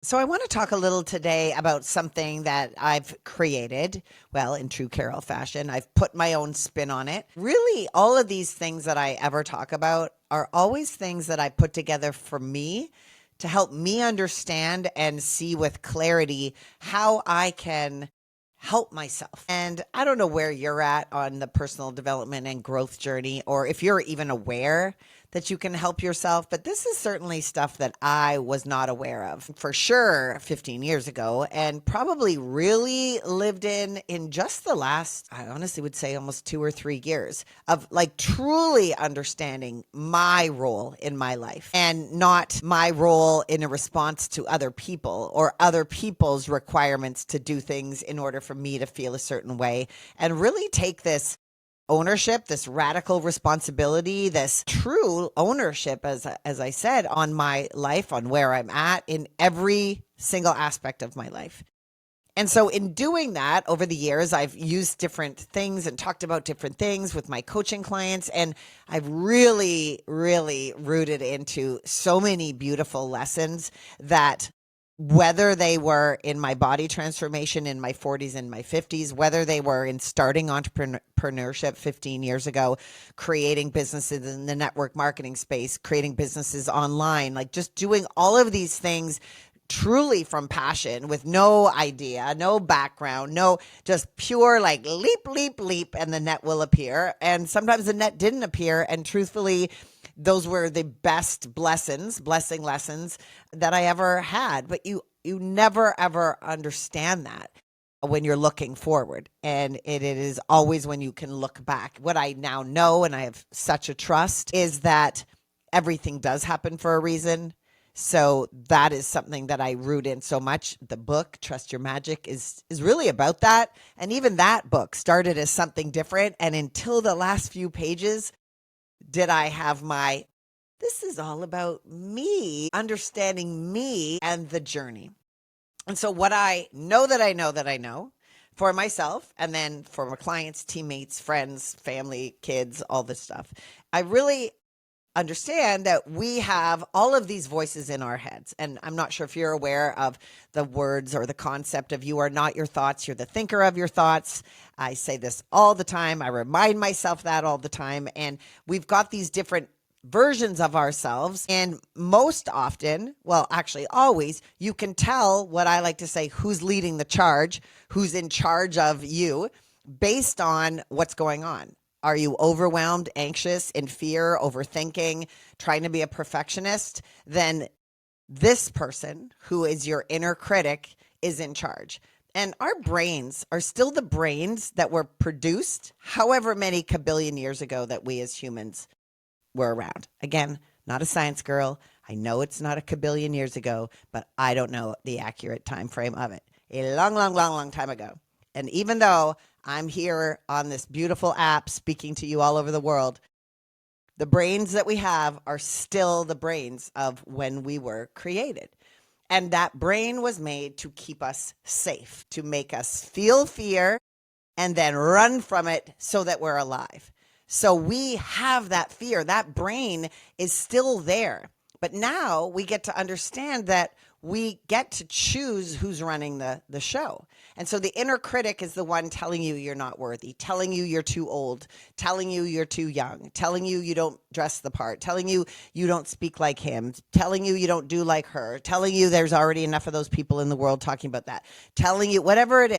So I want to talk a little today about something that I've created. Well, in true Carol fashion, I've put my own spin on it. Really, all of these things that I ever talk about are always things that I put together for me to help me understand and see with clarity how I can help myself. And I don't know where you're at on the personal development and growth journey, or if you're even aware that you can help yourself. But this is certainly stuff that I was not aware of for sure 15 years ago, and probably really lived in just the last, I honestly would say almost 2 or 3 years of like truly understanding my role in my life and not my role in a response to other people or other people's requirements to do things in order for me to feel a certain way, and really take this ownership, this radical responsibility, this true ownership, as I said, on my life, on where I'm at in every single aspect of my life. And so in doing that over the years, I've used different things and talked about different things with my coaching clients. And I've really, really rooted into so many beautiful lessons that whether they were in my body transformation in my 40s and my 50s, whether they were in starting entrepreneurship 15 years ago, creating businesses in the network marketing space, creating businesses online, like just doing all of these things truly from passion with no idea, no background, no, just pure like leap, leap, leap, and the net will appear. And sometimes the net didn't appear. And truthfully, those were the best blessing lessons that I ever had. But you never ever understand that when you're looking forward. And it is always when you can look back. What I now know, and I have such a trust, is that everything does happen for a reason. So that is something that I root in so much. The book, Trust Your Magic, is really about that. And even that book started as something different. And until the last few pages, did I have this is all about me, understanding me and the journey. And so what I know that I know that I know for myself, and then for my clients, teammates, friends, family, kids, all this stuff, I really understand that we have all of these voices in our heads. And I'm not sure if you're aware of the words or the concept of you are not your thoughts, you're the thinker of your thoughts. I say this all the time. I remind myself that all the time. And we've got these different versions of ourselves. And most often, well, actually always, you can tell what I like to say, who's leading the charge, who's in charge of you based on what's going on. Are you overwhelmed, anxious, in fear, overthinking, trying to be a perfectionist? Then this person, who is your inner critic, is in charge. And our brains are still the brains that were produced however many kabillion years ago that we as humans were around. Again, not a science girl. I know it's not a kabillion years ago, but I don't know the accurate time frame of it. A long, long, long, long time ago. And even though I'm here on this beautiful app speaking to you all over the world, the brains that we have are still the brains of when we were created. And that brain was made to keep us safe, to make us feel fear and then run from it so that we're alive. So we have that fear. That brain is still there. But now we get to understand that we get to choose who's running the show. And so the inner critic is the one telling you you're not worthy, telling you you're too old, telling you you're too young, telling you you don't dress the part, telling you you don't speak like him, telling you you don't do like her, telling you there's already enough of those people in the world talking about that, telling you whatever it is.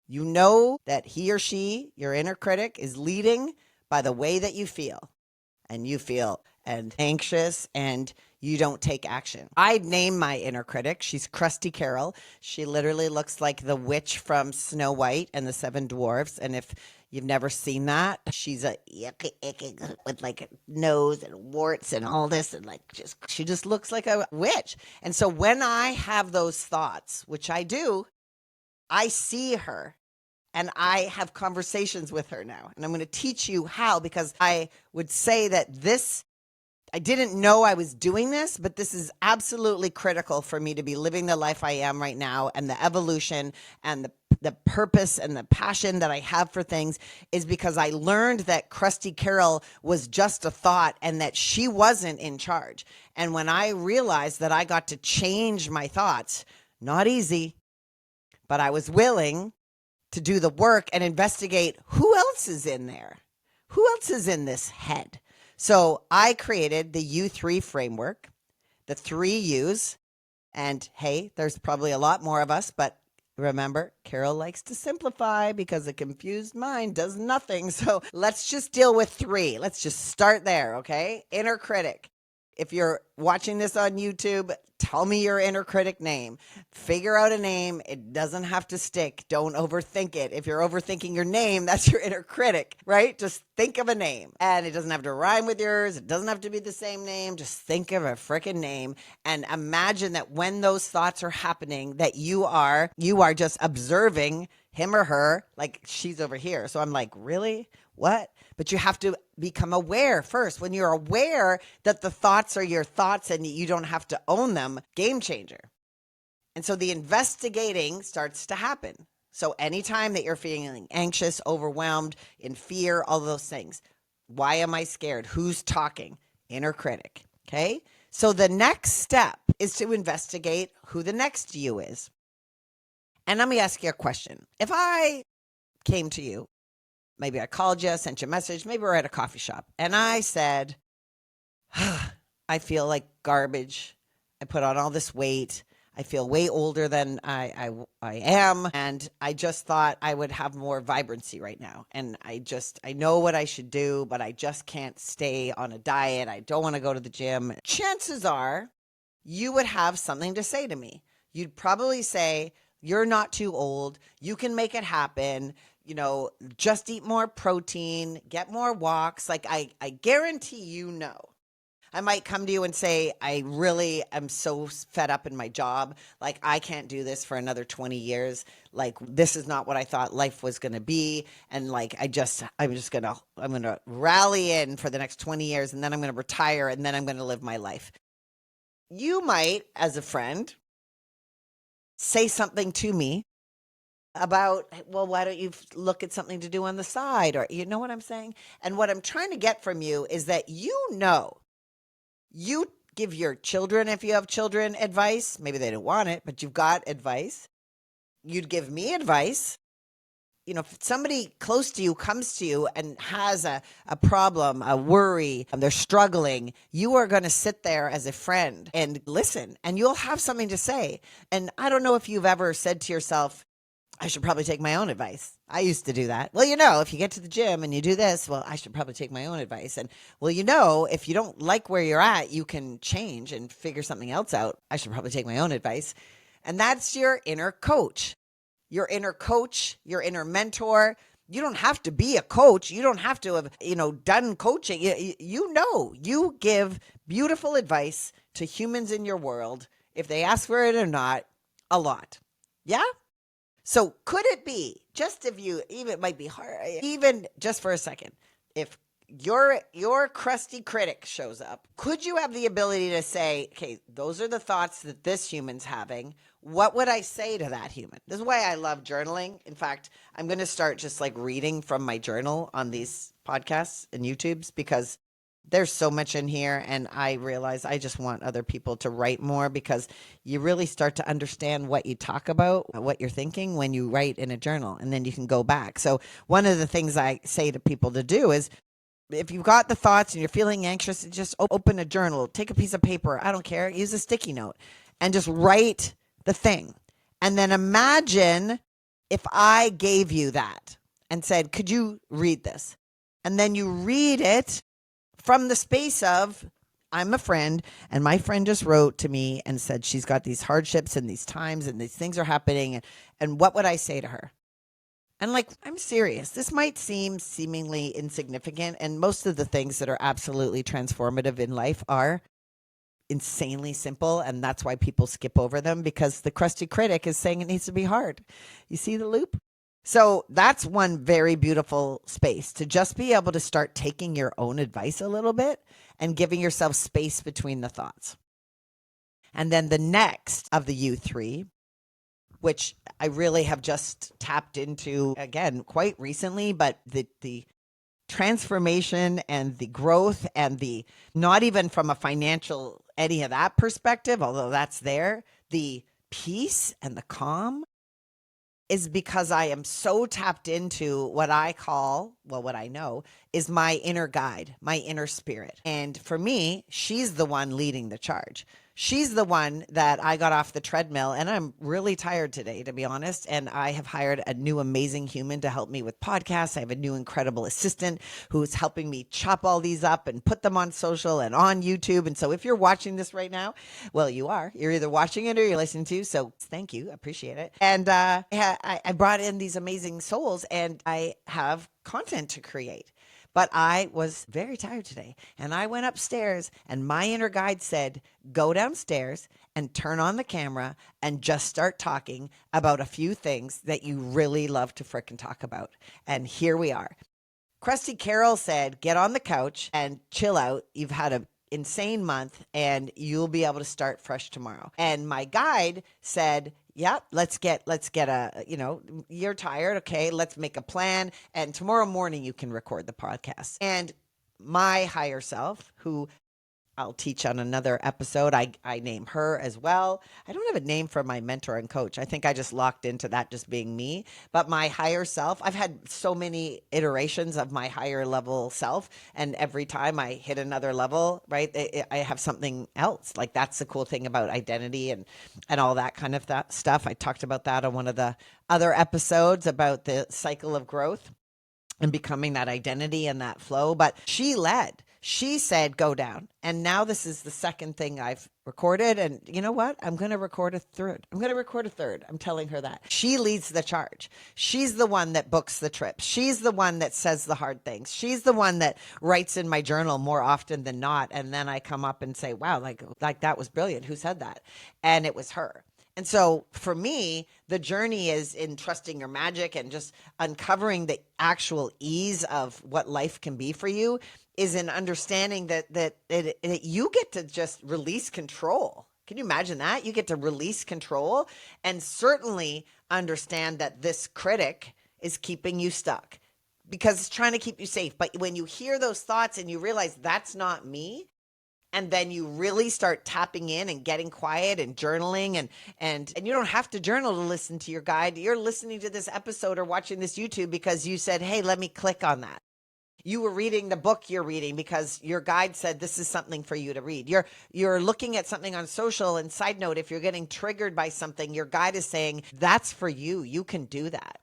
You know that he or she, your inner critic, is leading by the way that you feel. And you feel anxious and you don't take action. I'd name my inner critic. She's Krusty Carol. She literally looks like the witch from Snow White and the Seven Dwarfs. And if you've never seen that, she's a icky with like a nose and warts and all this, and like she just looks like a witch. And so when I have those thoughts, which I do, I see her. And I have conversations with her now. And I'm going to teach you how, because I would say that I didn't know I was doing this, but this is absolutely critical for me to be living the life I am right now, and the evolution and the purpose and the passion that I have for things is because I learned that Krusty Carol was just a thought and that she wasn't in charge. And when I realized that I got to change my thoughts, Not easy, but I was willing to do the work and investigate who else is in there. Who else is in this head? So I created the U3 framework, the 3 U's. And hey, there's probably a lot more of us, but remember, Carol likes to simplify because a confused mind does nothing. So let's just deal with 3. Let's just start there, okay? Inner critic. If you're watching this on YouTube, tell me your inner critic name. Figure out a name. It doesn't have to stick. Don't overthink it. If you're overthinking your name, that's your inner critic, right? Just think of a name. And it doesn't have to rhyme with yours. It doesn't have to be the same name. Just think of a freaking name and imagine that when those thoughts are happening, that you are just observing him or her, like she's over here. So I'm like, really? What? But you have to become aware first. When you're aware that the thoughts are your thoughts and you don't have to own them, game changer. And so the investigating starts to happen. So anytime that you're feeling anxious, overwhelmed, in fear, all those things, why am I scared? Who's talking? Inner critic. Okay. So the next step is to investigate who the next you is. And let me ask you a question. If I came to you, maybe I called you, sent you a message, maybe we're at a coffee shop, and I said, I feel like garbage. I put on all this weight. I feel way older than I am. And I just thought I would have more vibrancy right now. And I know what I should do, but I just can't stay on a diet. I don't want to go to the gym. Chances are you would have something to say to me. You'd probably say, you're not too old. You can make it happen. Just eat more protein, get more walks. Like I guarantee I might come to you and say, I really am so fed up in my job. Like I can't do this for another 20 years. Like this is not what I thought life was going to be. And like, I'm going to rally in for the next 20 years and then I'm going to retire and then I'm going to live my life. You might, as a friend, say something to me about, well, why don't you look at something to do on the side? Or you know what I'm saying? And what I'm trying to get from you is that you give your children, if you have children, advice. Maybe they don't want it, but you've got advice. You'd give me advice. If somebody close to you comes to you and has a problem, a worry, and they're struggling, you are going to sit there as a friend and listen, and you'll have something to say. And I don't know if you've ever said to yourself, I should probably take my own advice. I used to do that. Well, if you get to the gym and you do this, well, I should probably take my own advice. And well, if you don't like where you're at, you can change and figure something else out. I should probably take my own advice. And that's your inner coach. Your inner coach, your inner mentor. You don't have to be a coach. You don't have to have, done coaching. You give beautiful advice to humans in your world, if they ask for it or not, a lot. Yeah? So could it be, it might be hard, even just for a second, if your crusty critic shows up, could you have the ability to say, okay, those are the thoughts that this human's having. What would I say to that human? This is why I love journaling. In fact, I'm going to start just like reading from my journal on these podcasts and YouTubes because there's so much in here, and I realize I just want other people to write more because you really start to understand what you talk about, what you're thinking when you write in a journal, and then you can go back. So one of the things I say to people to do is, if you've got the thoughts and you're feeling anxious, just open a journal, take a piece of paper, I don't care, use a sticky note, and just write the thing. And then imagine if I gave you that and said, could you read this? And then you read it from the space of, I'm a friend, and my friend just wrote to me and said she's got these hardships and these times and these things are happening. And what would I say to her? And like, I'm serious. This might seem seemingly insignificant. And most of the things that are absolutely transformative in life are insanely simple. And that's why people skip over them, because the crusty critic is saying it needs to be hard. You see the loop? So that's one very beautiful space, to just be able to start taking your own advice a little bit and giving yourself space between the thoughts. And then the next of the U3, which I really have just tapped into again quite recently, but the transformation and the growth and the, not even from a financial, any of that perspective, although that's there, the peace and the calm is because I am so tapped into what I call, well, what I know is my inner guide, my inner spirit. And for me, she's the one leading the charge. She's the one that I got off the treadmill, and I'm really tired today, to be honest. And I have hired a new amazing human to help me with podcasts. I have a new incredible assistant who's helping me chop all these up and put them on social and on YouTube. And so if you're watching this right now, well, you are. You're either watching it or you're listening to. So thank you. I appreciate it. And I brought in these amazing souls, and I have content to create. But I was very tired today, and I went upstairs, and my inner guide said, go downstairs and turn on the camera and just start talking about a few things that you really love to frickin' talk about. And here we are. Krusty Carroll said, get on the couch and chill out. You've had an insane month, and you'll be able to start fresh tomorrow. And my guide said, yep, let's get you're tired. Okay, let's make a plan. And tomorrow morning you can record the podcast. And my higher self, who I'll teach on another episode. I name her as well. I don't have a name for my mentor and coach. I think I just locked into that just being me. But my higher self, I've had so many iterations of my higher level self. And every time I hit another level, right, I have something else. Like that's the cool thing about identity and all that kind of stuff. I talked about that on one of the other episodes about the cycle of growth and becoming that identity and that flow. But she led. She said, go down. And now this is the second thing I've recorded. And you know what? I'm going to record a third. I'm telling her that. She leads the charge. She's the one that books the trips. She's the one that says the hard things. She's the one that writes in my journal more often than not. And then I come up and say, wow, like that was brilliant. Who said that? And it was her. And so for me, the journey is in trusting your magic and just uncovering the actual ease of what life can be for you is in understanding that you get to just release control. Can you imagine that? You get to release control and certainly understand that this critic is keeping you stuck because it's trying to keep you safe. But when you hear those thoughts and you realize that's not me, and then you really start tapping in and getting quiet and journaling and you don't have to journal to listen to your guide. You're listening to this episode or watching this YouTube because you said, hey, let me click on that. You were reading the book you're reading because your guide said this is something for you to read. You're looking at something on social, and side note, if you're getting triggered by something, your guide is saying that's for you. You can do that.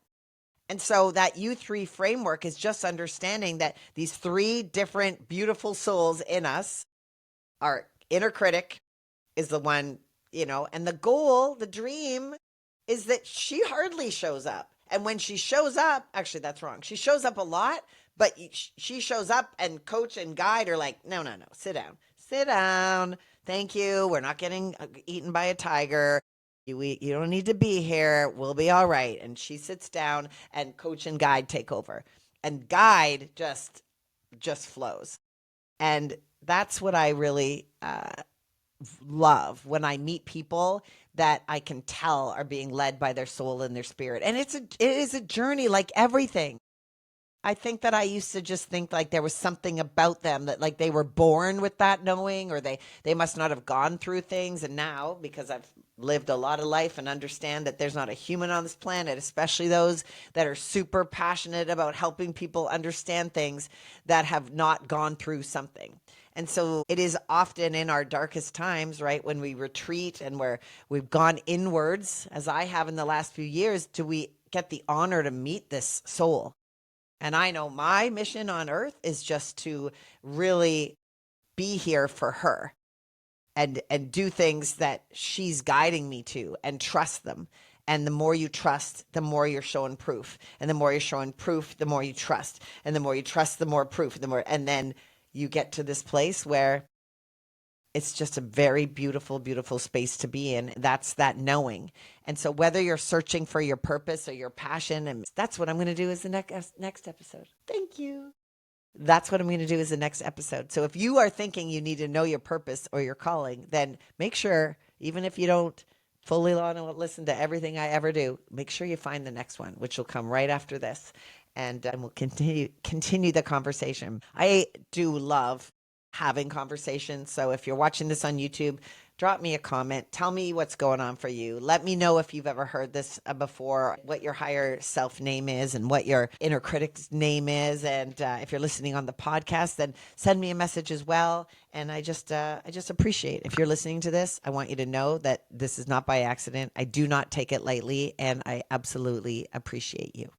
And so that U3 framework is just understanding that these three different beautiful souls in us, our inner critic is the one, and the goal, the dream is that she hardly shows up. And when she shows up, actually, that's wrong. She shows up a lot, but she shows up and coach and guide are like, no, sit down. Thank you. We're not getting eaten by a tiger. You don't need to be here. We'll be all right. And she sits down and coach and guide take over. And guide just flows. And that's what I really love when I meet people that I can tell are being led by their soul and their spirit. And it is a journey like everything. I think that I used to just think like there was something about them that like they were born with that knowing, or they must not have gone through things. And now, because I've lived a lot of life and understand that there's not a human on this planet, especially those that are super passionate about helping people understand things, that have not gone through something. And so it is often in our darkest times, right, when we retreat and where we've gone inwards, as I have in the last few years, do we get the honor to meet this soul. And I know my mission on earth is just to really be here for her and do things that she's guiding me to and trust them. And the more you trust, the more you're showing proof. And the more you're showing proof, the more you trust. And the more you trust, the more proof, and then you get to this place where it's just a very beautiful, beautiful space to be in. That's that knowing. And so whether you're searching for your purpose or your passion, and that's what I'm going to do is the next episode. Thank you. That's what I'm going to do is the next episode. So if you are thinking you need to know your purpose or your calling, then make sure, even if you don't fully listen to everything I ever do, make sure you find the next one, which will come right after this. And we'll continue the conversation. I do love having conversations. So if you're watching this on YouTube, drop me a comment. Tell me what's going on for you. Let me know if you've ever heard this before, what your higher self name is and what your inner critic's name is. And if you're listening on the podcast, then send me a message as well. And I just appreciate if you're listening to this. I want you to know that this is not by accident. I do not take it lightly, and I absolutely appreciate you.